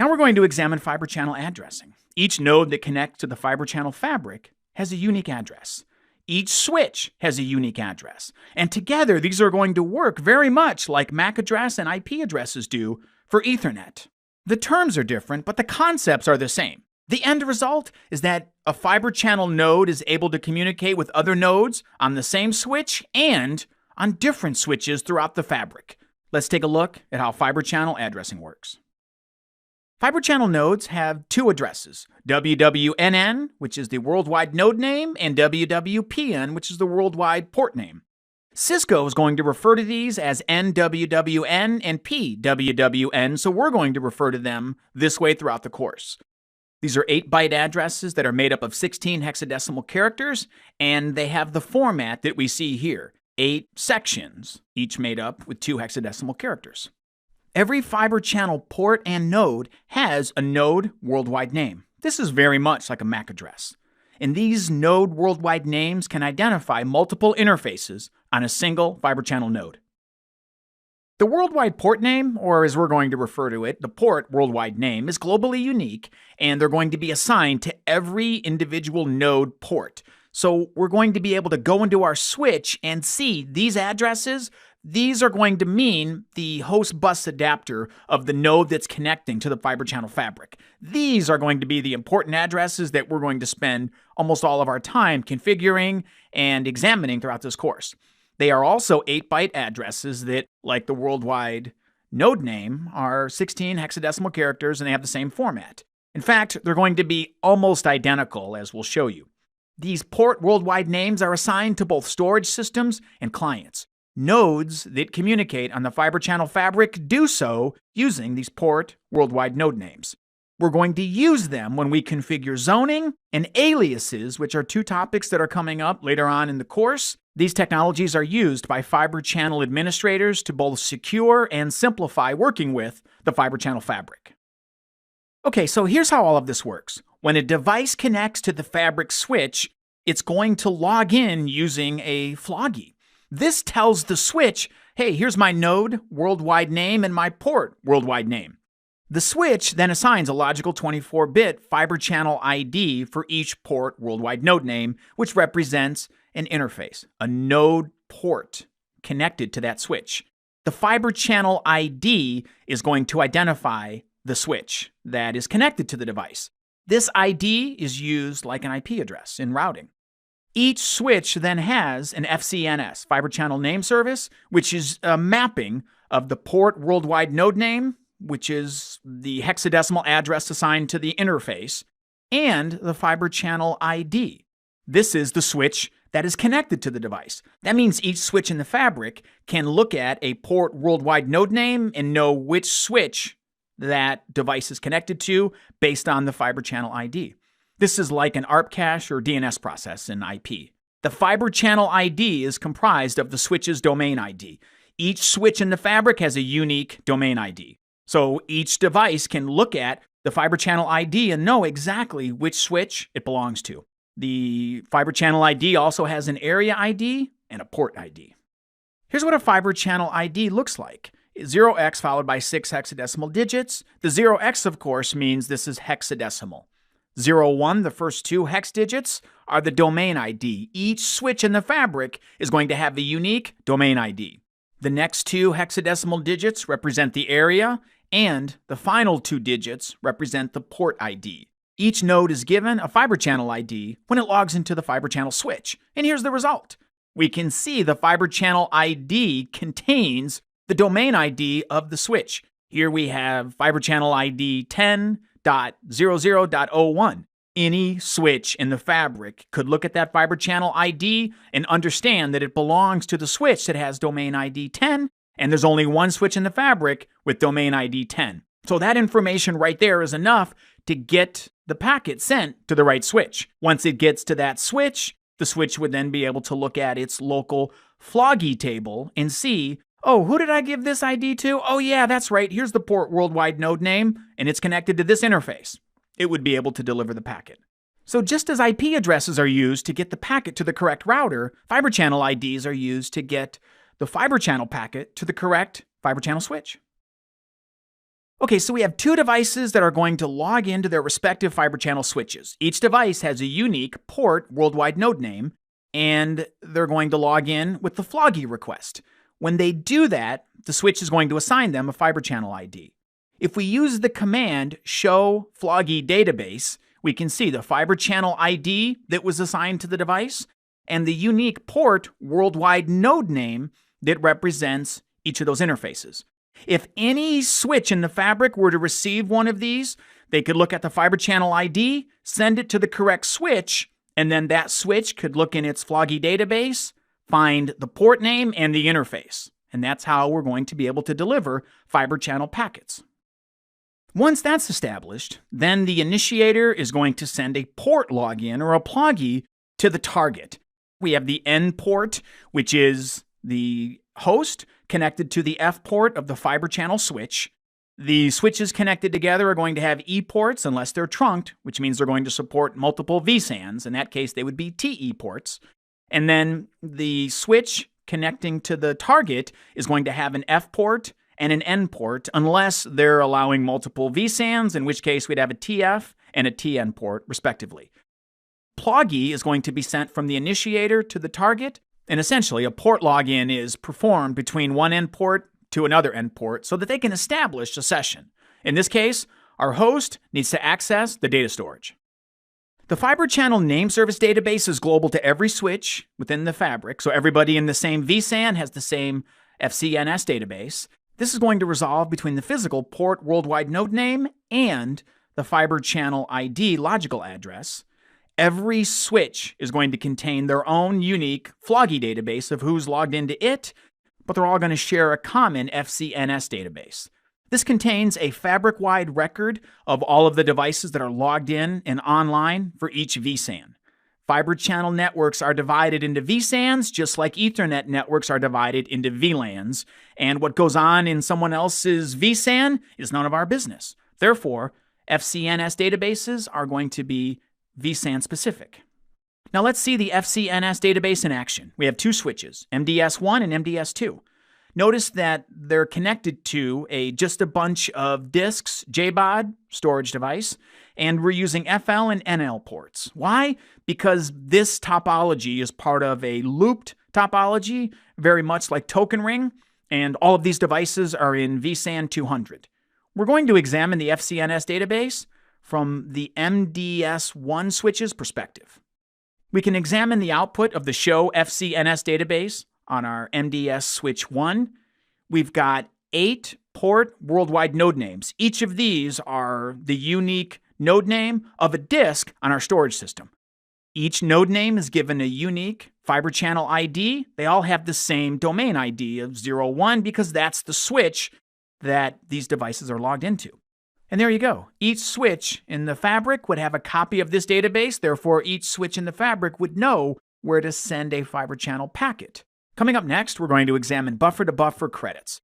Now we're going to examine fiber channel addressing. Each node that connects to the fiber channel fabric has a unique address. Each switch has a unique address. And together, these are going to work very much like MAC address and IP addresses do for Ethernet. The terms are different, but the concepts are the same. The end result is that a fiber channel node is able to communicate with other nodes on the same switch and on different switches throughout the fabric. Let's take a look at how fiber channel addressing works. Fiber channel nodes have two addresses, WWNN, which is the worldwide node name, and WWPN, which is the worldwide port name. Cisco is going to refer to these as NWWN and PWWN, so we're going to refer to them this way throughout the course. These are 8-byte addresses that are made up of 16 hexadecimal characters, and they have the format that we see here, 8 sections, each made up with 2 hexadecimal characters. Every fiber channel port and node has a node worldwide name. This is very much like a MAC address. And these node worldwide names can identify multiple interfaces on a single fiber channel node. The worldwide port name, or as we're going to refer to it, the port worldwide name, is globally unique, and they're going to be assigned to every individual node port. So we're going to be able to go into our switch and see these addresses. These are going to mean the host bus adapter of the node that's connecting to the fiber channel fabric. These are going to be the important addresses that we're going to spend almost all of our time configuring and examining throughout this course. They are also 8-byte addresses that, like the worldwide node name, are 16 hexadecimal characters and they have the same format. In fact, they're going to be almost identical, as we'll show you. These port worldwide names are assigned to both storage systems and clients. Nodes that communicate on the fiber channel fabric do so using these port worldwide node names. We're going to use them when we configure zoning and aliases, which are 2 topics that are coming up later on in the course. These technologies are used by fiber channel administrators to both secure and simplify working with the fiber channel fabric. Okay, so here's how all of this works. When a device connects to the fabric switch, it's going to log in using a floggy. This tells the switch, hey, here's my node worldwide name and my port worldwide name. The switch then assigns a logical 24-bit fiber channel ID for each port worldwide node name, which represents an interface, a node port connected to that switch. The fiber channel ID is going to identify the switch that is connected to the device. This ID is used like an IP address in routing. Each switch then has an FCNS, Fiber Channel Name Service, which is a mapping of the port worldwide node name, which is the hexadecimal address assigned to the interface, and the Fiber Channel ID. This is the switch that is connected to the device. That means each switch in the fabric can look at a port worldwide node name and know which switch that device is connected to based on the Fiber Channel ID. This is like an ARP cache or DNS process in IP. The Fiber Channel ID is comprised of the switch's domain ID. Each switch in the fabric has a unique domain ID. So each device can look at the Fiber Channel ID and know exactly which switch it belongs to. The Fiber Channel ID also has an area ID and a port ID. Here's what a Fiber Channel ID looks like. 0x followed by 6 hexadecimal digits. The 0x, of course, means this is hexadecimal. 01, the first 2 hex digits, are the domain ID. Each switch in the fabric is going to have a unique domain ID. The next 2 hexadecimal digits represent the area, and the final 2 digits represent the port ID. Each node is given a fiber channel ID when it logs into the fiber channel switch. And here's the result. We can see the fiber channel ID contains the domain ID of the switch. Here we have fiber channel ID 10.00.01. Any switch in the fabric could look at that fiber channel ID and understand that it belongs to the switch that has domain ID 10, and there's only one switch in the fabric with domain ID 10. So that information right there is enough to get the packet sent to the right switch. Once it gets to that switch, the switch would then be able to look at its local floggy table and see, oh, who did I give this ID to? Oh yeah, that's right. Here's the port worldwide node name, and it's connected to this interface. It would be able to deliver the packet. So just as IP addresses are used to get the packet to the correct router, fiber channel IDs are used to get the fiber channel packet to the correct fiber channel switch. Okay, so we have two devices that are going to log into their respective fiber channel switches. Each device has a unique port worldwide node name, and they're going to log in with the Floggy request. When they do that, the switch is going to assign them a fiber channel ID. If we use the command show Floggy database, we can see the fiber channel ID that was assigned to the device and the unique port worldwide node name that represents each of those interfaces. If any switch in the fabric were to receive one of these, they could look at the fiber channel ID, send it to the correct switch, and then that switch could look in its Floggy database, find the port name and the interface. And that's how we're going to be able to deliver fiber channel packets. Once that's established, then the initiator is going to send a port login or a Ploggy to the target. We have the N port, which is the host connected to the F port of the fiber channel switch. The switches connected together are going to have E ports unless they're trunked, which means they're going to support multiple vSANs. In that case, they would be TE ports. And then the switch connecting to the target is going to have an F port and an N port unless they're allowing multiple vSANs, in which case we'd have a TF and a TN port, respectively. Ploggy is going to be sent from the initiator to the target, and essentially a port login is performed between one endport to another endport so that they can establish a session. In this case, our host needs to access the data storage. The Fiber Channel Name Service database is global to every switch within the fabric, so everybody in the same vSAN has the same FCNS database. This is going to resolve between the physical port worldwide node name and the Fiber Channel ID logical address. Every switch is going to contain their own unique Floggy database of who's logged into it, but they're all going to share a common FCNS database. This contains a fabric-wide record of all of the devices that are logged in and online for each vSAN. Fiber channel networks are divided into vSANs, just like Ethernet networks are divided into VLANs, and what goes on in someone else's vSAN is none of our business. Therefore, FCNS databases are going to be vSAN specific. Now let's see the FCNS database in action. We have two switches, MDS1 and MDS2. Notice that they're connected to just a bunch of disks, JBOD, storage device, and we're using FL and NL ports. Why? Because this topology is part of a looped topology, very much like Token Ring, and all of these devices are in vSAN 200. We're going to examine the FCNS database from the MDS1 switch's perspective. We can examine the output of the show FCNS database on our MDS switch 1. We've got 8 port worldwide node names. Each of these are the unique node name of a disk on our storage system. Each node name is given a unique fiber channel ID. They all have the same domain ID of 01 because that's the switch that these devices are logged into. And there you go. Each switch in the fabric would have a copy of this database. Therefore, each switch in the fabric would know where to send a fiber channel packet. Coming up next, we're going to examine buffer-to-buffer credits.